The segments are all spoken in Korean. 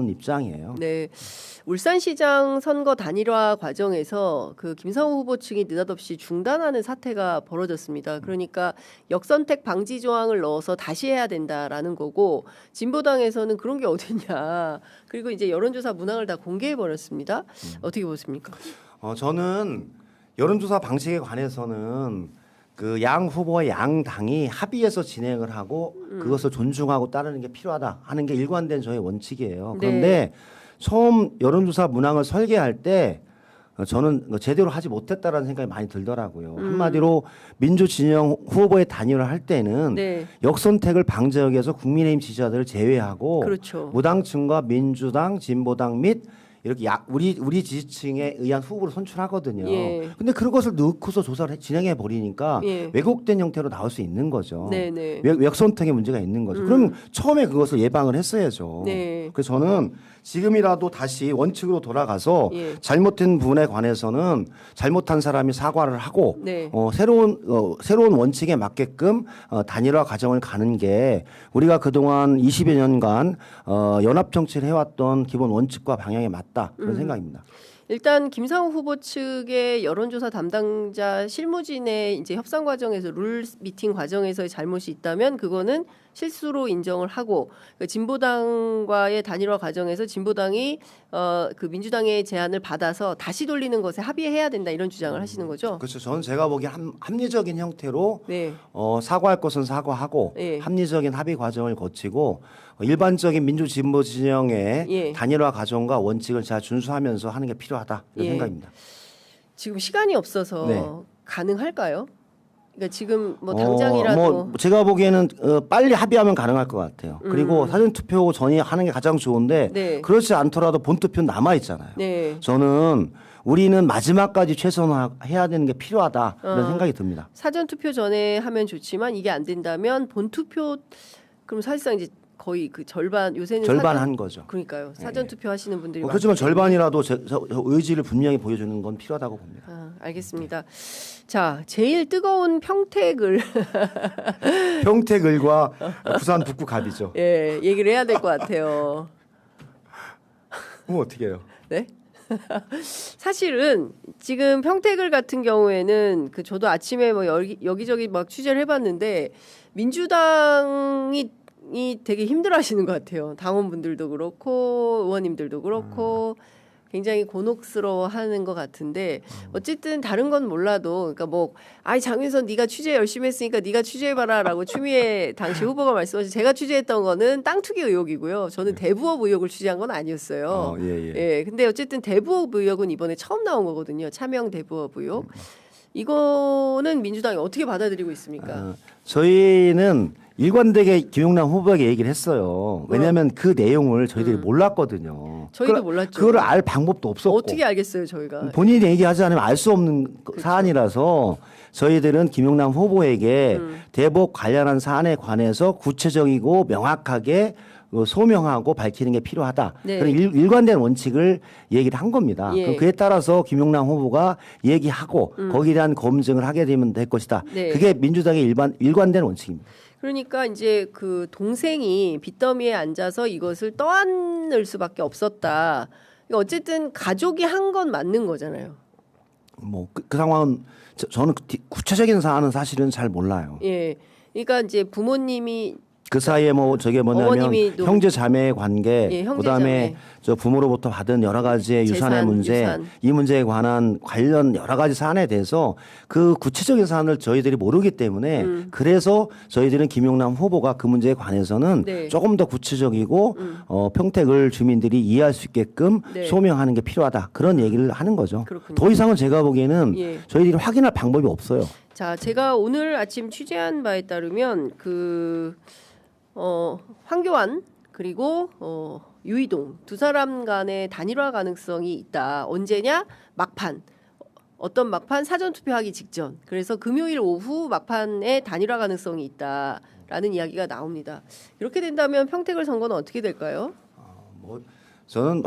그런 입장이에요. 네, 울산시장 선거 단일화 과정에서 그 김상호 후보 측이 느닷없이 중단하는 사태가 벌어졌습니다. 그러니까 역선택 방지 조항을 넣어서 다시 해야 된다라는 거고 진보당에서는 그런 게 어딨냐. 그리고 이제 여론조사 문항을 다 공개해 버렸습니다. 어떻게 보십니까? 저는 여론조사 방식에 관해서는 그 양 후보와 양 당이 합의해서 진행을 하고 그것을 존중하고 따르는 게 필요하다 하는 게 일관된 저의 원칙이에요. 그런데 네. 처음 여론조사 문항을 설계할 때 저는 제대로 하지 못했다라는 생각이 많이 들더라고요. 한마디로 민주 진영 후보의 단일화를 할 때는 네. 역선택을 방지하기 위해서 국민의힘 지지자들을 제외하고 그렇죠. 무당층과 민주당, 진보당 및 이렇게 우리 지지층에 의한 후보를 선출하거든요. 예. 근데 그것을 넣고서 조사를 진행해 버리니까 예. 왜곡된 형태로 나올 수 있는 거죠. 네네. 역선택의 문제가 있는 거죠. 그럼 처음에 그것을 예방을 했어야죠. 네. 그래서 저는 지금이라도 다시 원칙으로 돌아가서 예. 잘못된 부분에 관해서는 잘못한 사람이 사과를 하고 네. 새로운 원칙에 맞게끔 단일화 과정을 가는 게 우리가 그동안 20여 년간 연합 정치를 해왔던 기본 원칙과 방향에 맞다 그런 생각입니다. 일단 김상호 후보 측의 여론조사 담당자 실무진의 이제 협상 과정에서 룰 미팅 과정에서의 잘못이 있다면 그거는 실수로 인정을 하고 그 진보당과의 단일화 과정에서 진보당이 그 민주당의 제안을 받아서 다시 돌리는 것에 합의해야 된다 이런 주장을 하시는 거죠. 그렇죠. 저는 제가 보기에 합리적인 형태로 네. 사과할 것은 사과하고 네. 합리적인 합의 과정을 거치고 일반적인 민주 진보 진영의 예. 단일화 과정과 원칙을 잘 준수하면서 하는 게 필요하다 이런 예. 생각입니다. 지금 시간이 없어서 네. 가능할까요? 그러니까 지금 뭐 당장이라도 제가 보기에는 빨리 합의하면 가능할 것 같아요. 그리고 사전 투표 전에 하는 게 가장 좋은데 네. 그렇지 않더라도 본 투표는 남아 있잖아요. 네. 저는 우리는 마지막까지 최선화해야 되는 게 필요하다 이런 생각이 듭니다. 사전 투표 전에 하면 좋지만 이게 안 된다면 본 투표 그럼 사실상 이제 거의 그 절반 요새는 절반 한 거죠. 그러니까요. 사전 투표 하시는 분들이 그렇지만 절반이라도 저 의지를 분명히 보여주는 건 필요하다고 봅니다. 알겠습니다. 자, 제일 뜨거운 평택을 평택을과 부산 북구 갑이죠. 예, 얘기를 해야 될 것 같아요. 그럼 어떻게 해요? 네? 사실은 지금 평택을 같은 경우에는 그 저도 아침에 뭐 여기저기 막 취재를 해봤는데 민주당이 되게 힘들어하시는 것 같아요. 당원분들도 그렇고 의원님들도 그렇고 굉장히 곤혹스러워하는 것 같은데 어쨌든 다른 건 몰라도 그러니까 뭐 아이 장윤선 네가 취재 열심히 했으니까 네가 취재해봐라라고 추미애 당시 후보가 말씀하신 제가 취재했던 거는 땅 투기 의혹이고요. 저는 대부업 의혹을 취재한 건 아니었어요. 예. 근데 어쨌든 대부업 의혹은 이번에 처음 나온 거거든요. 차명 대부업 의혹. 이거는 민주당이 어떻게 받아들이고 있습니까? 저희는 일관되게 김용남 후보에게 얘기를 했어요. 왜냐하면 그 내용을 저희들이 몰랐거든요. 저희도 몰랐죠. 그걸 알 방법도 없었고. 어떻게 알겠어요, 저희가? 본인이 얘기하지 않으면 알 수 없는 사안이라서 저희들은 김용남 후보에게 대법 관련한 사안에 관해서 구체적이고 명확하게 소명하고 밝히는 게 필요하다. 네. 그런 일관된 원칙을 얘기를 한 겁니다. 예. 그럼 그에 따라서 김용남 후보가 얘기하고 거기에 대한 검증을 하게 되면 될 것이다. 네. 그게 민주당의 일관된 원칙입니다. 그러니까 이제 그 동생이 빚더미에 앉아서 이것을 떠안을 수밖에 없었다. 어쨌든 가족이 한 건 맞는 거잖아요. 뭐 그 상황은 저는 구체적인 사안은 사실은 잘 몰라요. 예. 그러니까 이제 부모님이 그 사이에 뭐 저게 뭐냐면 형제 자매의 관계, 예, 형제 그다음에 자매. 저 부모로부터 받은 여러 가지의 유산의 재산, 문제, 유산. 이 문제에 관한 관련 여러 가지 사안에 대해서 그 구체적인 사안을 저희들이 모르기 때문에 그래서 저희들은 김용남 후보가 그 문제에 관해서는 네. 조금 더 구체적이고 평택을 주민들이 이해할 수 있게끔 네. 소명하는 게 필요하다 그런 얘기를 하는 거죠. 그렇군요. 더 이상은 제가 보기에는 예. 저희들이 확인할 방법이 없어요. 자, 제가 오늘 아침 취재한 바에 따르면 황교안 그리고 유이동 두 사람 간의 단일화 가능성이 있다. 언제냐? 막판. 어떤 막판 사전 투표하기 직전. 그래서 금요일 오후 막판에 단일화 가능성이 있다라는 이야기가 나옵니다. 이렇게 된다면 평택을 선거는 어떻게 될까요? 저는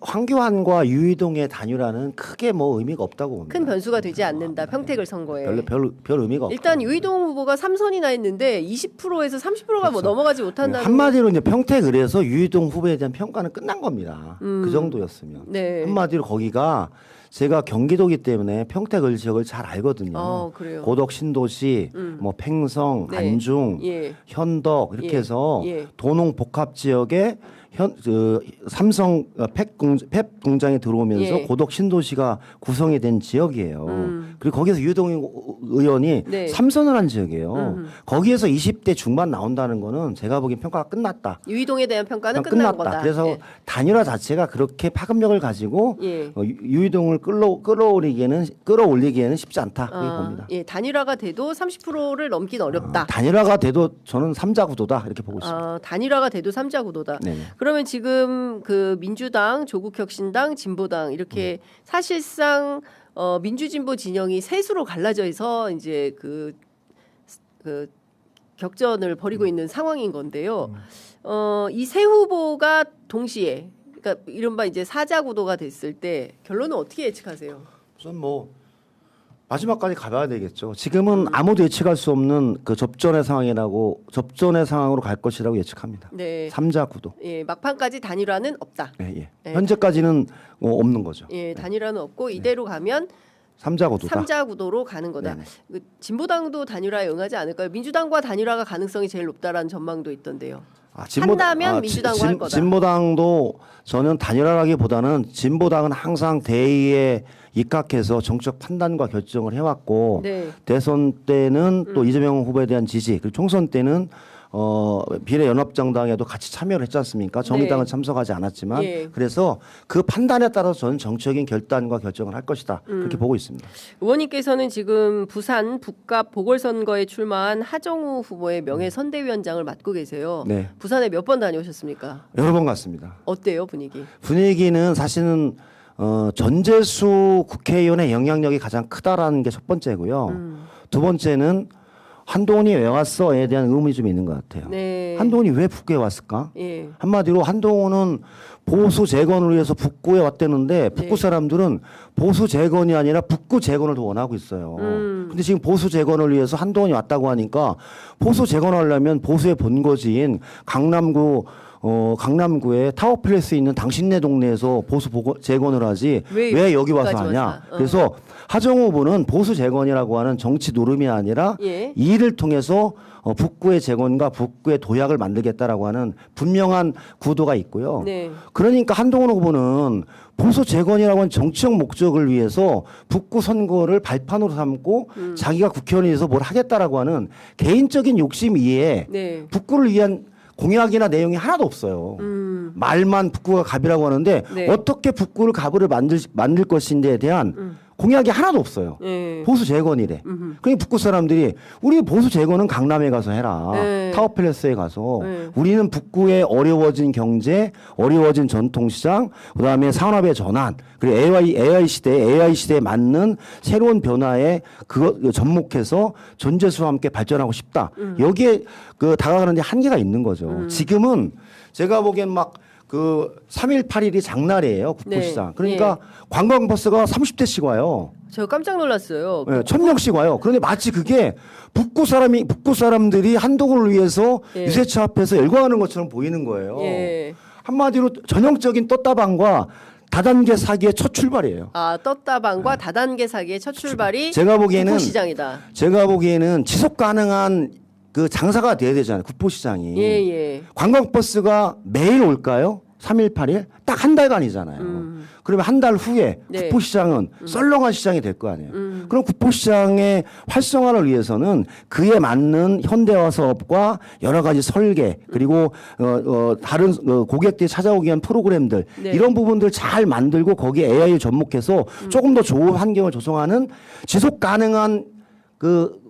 황교안과 유이동의 단일화는 크게 뭐 의미가 없다고 봅니다. 큰 변수가 되지 않는다. 평택을 선거에. 별 의미가 없다. 일단 유이동 후보가 3선이나 했는데 20%에서 30%가 뭐 그렇죠. 넘어가지 못한다는. 한마디로 이제 평택을에서 유이동 후보에 대한 평가는 끝난 겁니다. 그 정도였으면. 네. 한마디로 거기가 제가 경기도기 때문에 평택을 지역을 잘 알거든요. 그래요. 고덕 신도시, 뭐 팽성, 네. 안중, 예. 현덕 이렇게 예. 해서 예. 도농 복합 지역에 삼성 팩 공장이 들어오면서 예. 고덕 신도시가 구성이 된 지역이에요. 그리고 거기서 유동 의원이 네. 3선을 한 지역이에요. 거기에서 20대 중반 나온다는 거는 제가 보기엔 평가가 끝났다. 유이동에 대한 평가는 끝난 거다. 그래서 예. 단일화 자체가 그렇게 파급력을 가지고 예. 유이동을 끌어올리기에는 쉽지 않다. 그렇게 봅니다. 예, 단일화가 돼도 30%를 넘긴 어렵다. 단일화가 돼도 저는 3자 구도다 이렇게 보고 있습니다. 단일화가 돼도 3자 구도다. 네네. 그러면 지금 그 민주당, 조국혁신당, 진보당 이렇게 사실상 민주진보 진영이 셋으로 갈라져서 이제 그 격전을 벌이고 있는 상황인 건데요. 이 세 후보가 동시에 그러니까 이른바 이제 사자 구도가 됐을 때 결론은 어떻게 예측하세요? 우선 뭐 마지막까지 가봐야 되겠죠. 지금은 아무도 예측할 수 없는 그 접전의 상황으로 갈 것이라고 예측합니다. 네. 3자 구도. 예, 막판까지 단일화는 없다. 예, 예. 네. 현재까지는 없는 거죠. 예, 단일화는 없고 이대로 가면 3자 구도다. 3자 구도로 가는 거다. 네네. 그 진보당도 단일화에 응하지 않을까요? 민주당과 단일화가 가능성이 제일 높다라는 전망도 있던데요. 한다면 민주당과 할 거다. 진보당도 저는 단일화라기보다는 진보당은 항상 대의에 입각해서 정책 판단과 결정을 해왔고 네. 대선 때는 또 이재명 후보에 대한 지지 그리고 총선 때는 비례연합정당에도 같이 참여를 했지 않습니까? 정의당은 네. 참석하지 않았지만 예. 그래서 그 판단에 따라서 저는 정책적인 결단과 결정을 할 것이다 그렇게 보고 있습니다. 의원님께서는 지금 부산 북갑 보궐선거에 출마한 하정우 후보의 명예선대위원장을 맡고 계세요. 네. 부산에 몇 번 다녀오셨습니까? 여러 번 갔습니다. 어때요 분위기? 분위기는 사실은 전재수 국회의원의 영향력이 가장 크다라는 게 첫 번째고요. 두 번째는 한동훈이 왜 왔어에 대한 의문이 좀 있는 것 같아요. 네. 한동훈이 왜 북구에 왔을까? 예. 한마디로 한동훈은 보수 재건을 위해서 북구에 왔다는데 북구 사람들은 보수 재건이 아니라 북구 재건을 더 원하고 있어요. 근데 지금 보수 재건을 위해서 한동훈이 왔다고 하니까 보수 재건하려면 보수의 본거지인 강남구에 타워플레이스에 있는 당신네 동네에서 보수 재건을 하지 왜 여기 와서 하냐. 그래서 하정우 후보는 보수 재건이라고 하는 정치 노름이 아니라 예. 이 일을 통해서 북구의 재건과 북구의 도약을 만들겠다라고 하는 분명한 구도가 있고요. 네. 그러니까 한동훈 후보는 보수 재건이라고 하는 정치적 목적을 위해서 북구 선거를 발판으로 삼고 자기가 국회의원이 돼서 뭘 하겠다라고 하는 개인적인 욕심 이외에 네. 북구를 위한 공약이나 내용이 하나도 없어요. 말만 북구가 갑이라고 하는데 네. 어떻게 북구를 갑으로 만들 것인지에 대한 공약이 하나도 없어요. 예. 보수 재건이래. 그러니까 북구 사람들이 우리 보수 재건은 강남에 가서 해라. 네. 타워팰리스에 가서 네. 우리는 북구의 어려워진 경제, 어려워진 전통시장, 그다음에 산업의 전환, 그리고 AI 시대에 맞는 새로운 변화에 접목해서 전재수와 함께 발전하고 싶다. 여기에 다가가는데 한계가 있는 거죠. 지금은 제가 보기엔 막 3일 8일이 장날이에요. 국부시장. 네. 그러니까 관광버스가 30대씩 와요. 저 깜짝 놀랐어요. 네, 1000명씩 와요. 그런데 마치 그게 북구 사람들이 한동훈을 위해서 예. 유세차 앞에서 열광하는 것처럼 보이는 거예요. 예. 한마디로 전형적인 떴다방과 다단계 사기의 첫 출발이에요. 떴다방과 다단계 사기의 첫 출발이 제가 보기에는 시장이다. 지속 가능한 장사가 돼야 되잖아요. 국보시장이. 예. 관광버스가 매일 올까요? 3일 8일? 딱 한 달간이잖아요. 그러면 한 달 후에 네. 국보시장은 썰렁한 시장이 될 거 아니에요. 그럼 국보시장의 활성화를 위해서는 그에 맞는 현대화 사업과 여러 가지 설계 그리고 다른 고객들이 찾아오기 위한 프로그램들 네. 이런 부분들 잘 만들고 거기에 AI를 접목해서 조금 더 좋은 환경을 조성하는 지속 가능한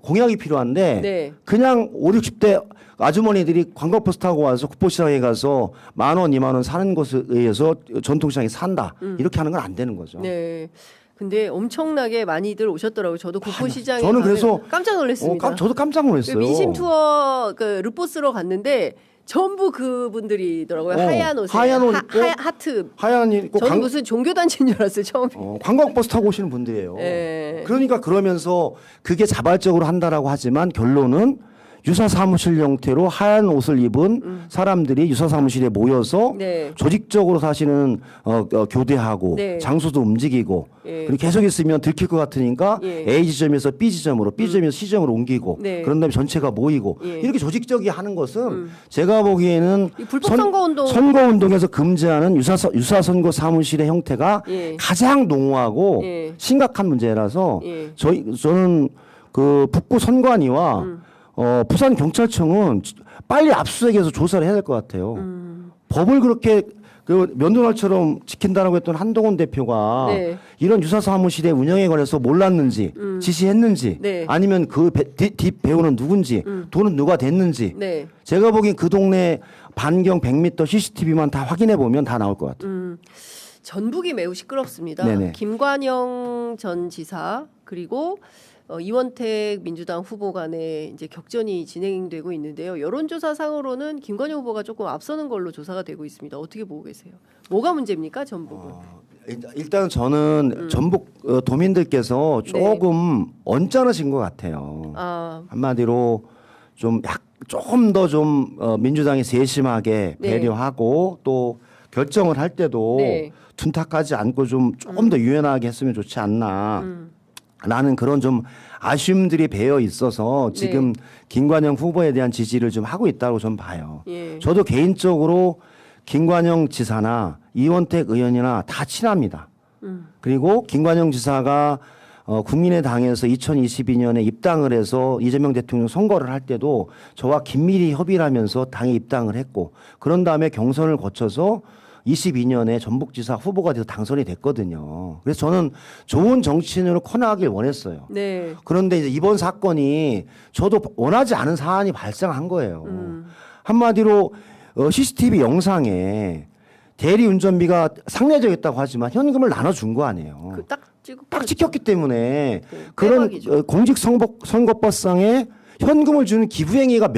공약이 필요한데 네. 그냥 50, 60대 아주머니들이 관광버스 타고 와서 국보시장에 가서 10,000원, 20,000원 사는 곳에 의해서 전통시장에 산다. 이렇게 하는 건 안 되는 거죠. 네. 근데 엄청나게 많이들 오셨더라고요. 저도 국보시장에 저는 그래서 깜짝 놀랐습니다. 저도 깜짝 놀랐어요. 민심 투어 르포스로 갔는데 전부 그분들이더라고요. 어, 하얀 옷에 하얀 옷 입고 하트. 하얀 입고 저는 무슨 종교단체인 줄 알았어요 처음에. 관광버스 타고 오시는 분들이에요. 예. 그러니까 그러면서 그게 자발적으로 한다라고 하지만 결론은 유사 사무실 형태로 하얀 옷을 입은 사람들이 유사 사무실에 모여서 네. 조직적으로 사실은 교대하고 네. 장소도 움직이고 예. 그리고 계속 있으면 들킬 것 같으니까 예. A 지점에서 B 지점으로 B 지점에서 C 지점으로 옮기고 네. 그런 다음에 전체가 모이고 예. 이렇게 조직적이 하는 것은 제가 보기에는 이 불법 선거운동. 선거운동에서 금지하는 유사 선거 사무실의 형태가 예. 가장 농후하고 예. 심각한 문제라서 예. 저는 그 북부 선관위와 부산 경찰청은 빨리 압수수색해서 조사를 해야 될 것 같아요. 법을 그렇게 그 면도날처럼 지킨다라고 했던 한동훈 대표가 네. 이런 유사 사무실의 운영에 관해서 몰랐는지 지시했는지 네. 아니면 그 뒷 배우는 누군지 돈은 누가 댔는지 네. 제가 보기엔 그 동네 반경 100m CCTV만 다 확인해 보면 다 나올 것 같아요. 전북이 매우 시끄럽습니다. 네네. 김관영 전 지사 그리고 이원택 민주당 후보 간에 이제 격전이 진행되고 있는데요. 여론조사 상으로는 김관영 후보가 조금 앞서는 걸로 조사가 되고 있습니다. 어떻게 보고 계세요? 뭐가 문제입니까, 전북은? 일단 저는 전북 도민들께서 조금 언짢으신 것 같아요. 아, 한마디로 조금 더 좀 민주당이 세심하게 네. 배려하고 또 결정을 할 때도 네. 둔탁하지 않고 조금 더 유연하게 했으면 좋지 않나. 라는 그런 좀 아쉬움들이 배어 있어서 지금 김관영 후보에 대한 지지를 좀 하고 있다고 좀 봐요. 예. 저도 개인적으로 김관영 지사나 이원택 의원이나 다 친합니다. 그리고 김관영 지사가 국민의당에서 2022년에 입당을 해서 이재명 대통령 선거를 할 때도 저와 긴밀히 협의를 하면서 당에 입당을 했고 그런 다음에 경선을 거쳐서 22년에 전북지사 후보가 돼서 당선이 됐거든요. 그래서 저는 좋은 정치인으로 커나가길 원했어요. 네. 그런데 이제 이번 사건이 저도 원하지 않은 사안이 발생한 거예요. 한마디로 CCTV 영상에 대리 운전비가 상례적이었다고 하지만 현금을 나눠준 거 아니에요. 딱 찍혔기 때문에 그런 빼박이죠. 공직선거법상에 현금을 주는 기부행위가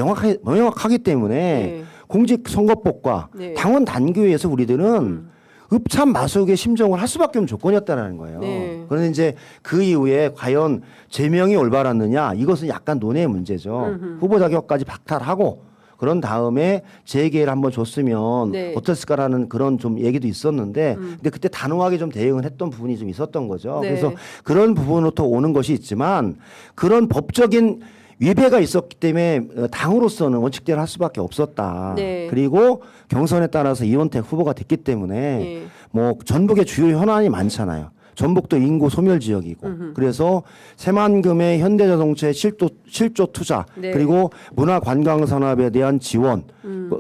명확하기 때문에 네. 공직선거법과 네. 당원 단계에서 우리들은 읍참마속의 심정을 할 수밖에 없는 조건이었다라는 거예요. 네. 그런데 이제 그 이후에 과연 제명이 올바랐느냐 이것은 약간 논의의 문제죠. 후보 자격까지 박탈하고 그런 다음에 재기회를 한번 줬으면 네. 어땠을까라는 그런 좀 얘기도 있었는데 근데 그때 단호하게 좀 대응을 했던 부분이 좀 있었던 거죠. 네. 그래서 그런 부분으로부터 오는 것이 있지만 그런 법적인 위배가 있었기 때문에 당으로서는 원칙대로 할 수밖에 없었다. 네. 그리고 경선에 따라서 이원택 후보가 됐기 때문에 네. 뭐 전북에 주요 현안이 많잖아요. 전북도 인구 소멸 지역이고 그래서 새만금의 현대자동차의 실조 투자 네. 그리고 문화관광산업에 대한 지원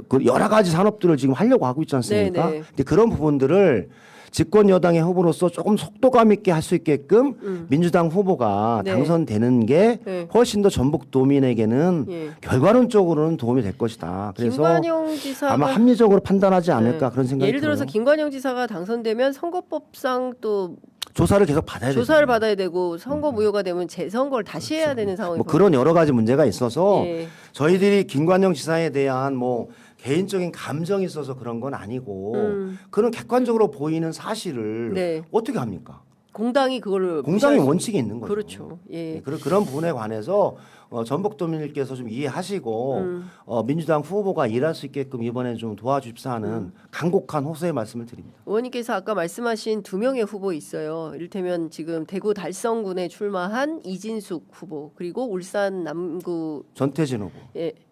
그 여러 가지 산업들을 지금 하려고 하고 있지 않습니까? 네, 네. 근데 그런 부분들을 집권 여당의 후보로서 조금 속도감 있게 할 수 있게끔 민주당 후보가 네. 당선되는 게 네. 훨씬 더 전북 도민에게는 예. 결과론적으로는 도움이 될 것이다. 그래서 김관영 지사가 아마 합리적으로 판단하지 않을까 네. 그런 생각이 예를 들어서 들어요. 김관영 지사가 당선되면 선거법상 또 조사를 계속 받아야 되죠. 조사를 받아야 되고 선거 무효가 되면 재선거를 다시 해야 되는 상황이 뭐 그런 여러 가지 문제가 있어서 예. 저희들이 김관영 지사에 대한 뭐 개인적인 감정이 있어서 그런 건 아니고 그런 객관적으로 보이는 사실을 네. 어떻게 합니까? 공당이 그거를 공당의 무시할 수- 원칙이 있는 거죠. 그렇죠. 예. 네, 그런 부분에 관해서 전북도민들께서 좀 이해하시고 민주당 후보가 일할 수 있게끔 이번에 좀 도와주십사 하는 간곡한 호소의 말씀을 드립니다. 의원님께서 아까 말씀하신 두 명의 후보 있어요. 이를테면 지금 대구 달성군에 출마한 이진숙 후보 그리고 울산 남구 전태진 후보.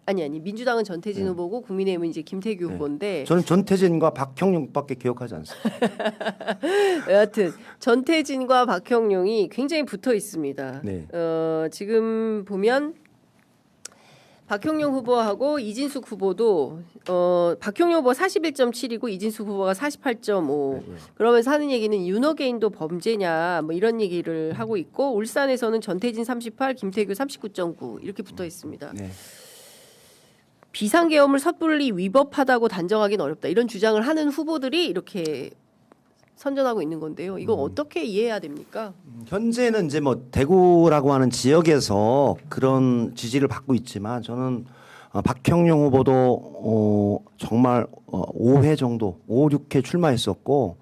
아니 민주당은 전태진 후보고 국민의힘은 이제 김태규 후보인데 저는 전태진과 박형룡밖에 기억하지 않습니다. 여하튼 전태진과 박형룡이 굉장히 붙어 있습니다. 네. 지금 보면 박형룡 후보하고 이진숙 후보도 박형룡 후보 41.7이고 이진숙 후보가 48.5. 그러면서 하는 얘기는 윤어게인도 범죄냐 뭐 이런 얘기를 하고 있고 울산에서는 전태진 38, 김태규 39.9 이렇게 붙어 있습니다. 네. 비상계엄을 섣불리 위법하다고 단정하기는 어렵다. 이런 주장을 하는 후보들이 이렇게 선전하고 있는 건데요. 이거 어떻게 이해해야 됩니까? 현재는 이제 뭐 대구라고 하는 지역에서 그런 지지를 받고 있지만 저는 박형룡 후보도 정말 5회 정도, 5, 6회 출마했었고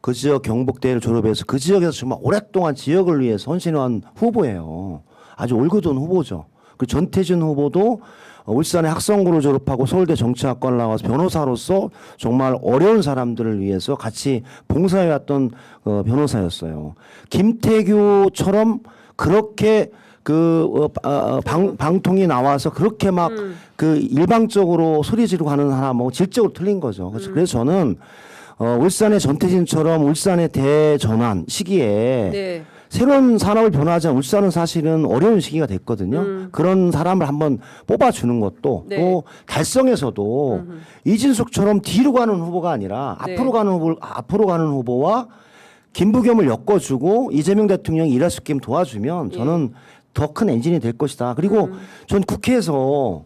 그 지역 경북대를 졸업해서 그 지역에서 정말 오랫동안 지역을 위해서 헌신한 후보예요. 아주 올곧은 후보죠. 그 전태진 후보도 울산의 학성고를 졸업하고 서울대 정치학과를 나와서 변호사로서 정말 어려운 사람들을 위해서 같이 봉사해왔던 변호사였어요. 김태규처럼 그렇게 방통이 나와서 그렇게 막 그 일방적으로 소리 지르고 하는 사람하고 질적으로 틀린 거죠. 그래서 저는 울산의 전태진처럼 울산의 대전환 시기에 네. 새로운 산업을 변화하자 울산은 사실은 어려운 시기가 됐거든요. 그런 사람을 한번 뽑아주는 것도 네. 또 달성에서도 이진숙처럼 뒤로 가는 후보가 아니라 네. 앞으로 가는 후보와 김부겸을 엮어주고 이재명 대통령이 일할 수 있게 도와주면 저는 더 큰 엔진이 될 것이다. 그리고 전 국회에서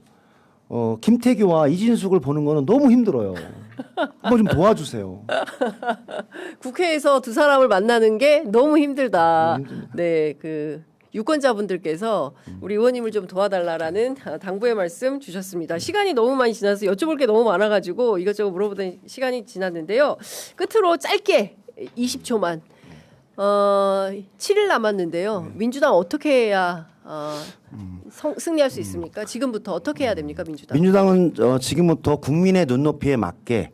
김태규와 이진숙을 보는 거는 너무 힘들어요. 한번 좀 도와주세요. 국회에서 두 사람을 만나는 게 너무 힘들다. 네, 그 유권자분들께서 우리 의원님을 좀 도와달라라는 당부의 말씀 주셨습니다. 시간이 너무 많이 지나서 여쭤볼 게 너무 많아가지고 이것저것 물어보던 시간이 지났는데요. 끝으로 짧게 20초만. 7일 남았는데요. 민주당 어떻게 해야 승리할 수 있습니까? 지금부터 어떻게 해야 됩니까, 민주당? 민주당은 지금부터 국민의 눈높이에 맞게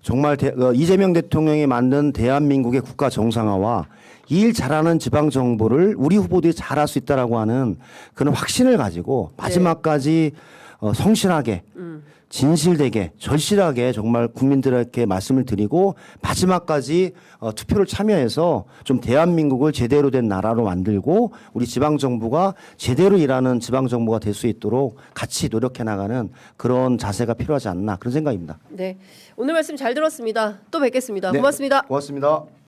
정말 이재명 대통령이 만든 대한민국의 국가 정상화와 일 잘하는 지방 정부를 우리 후보들이 잘할 수 있다라고 하는 그런 확신을 가지고 마지막까지 성실하게 진실되게 절실하게 정말 국민들에게 말씀을 드리고 마지막까지 투표를 참여해서 좀 대한민국을 제대로 된 나라로 만들고 우리 지방정부가 제대로 일하는 지방정부가 될 수 있도록 같이 노력해 나가는 그런 자세가 필요하지 않나 그런 생각입니다. 네, 오늘 말씀 잘 들었습니다. 또 뵙겠습니다. 네, 고맙습니다. 고맙습니다.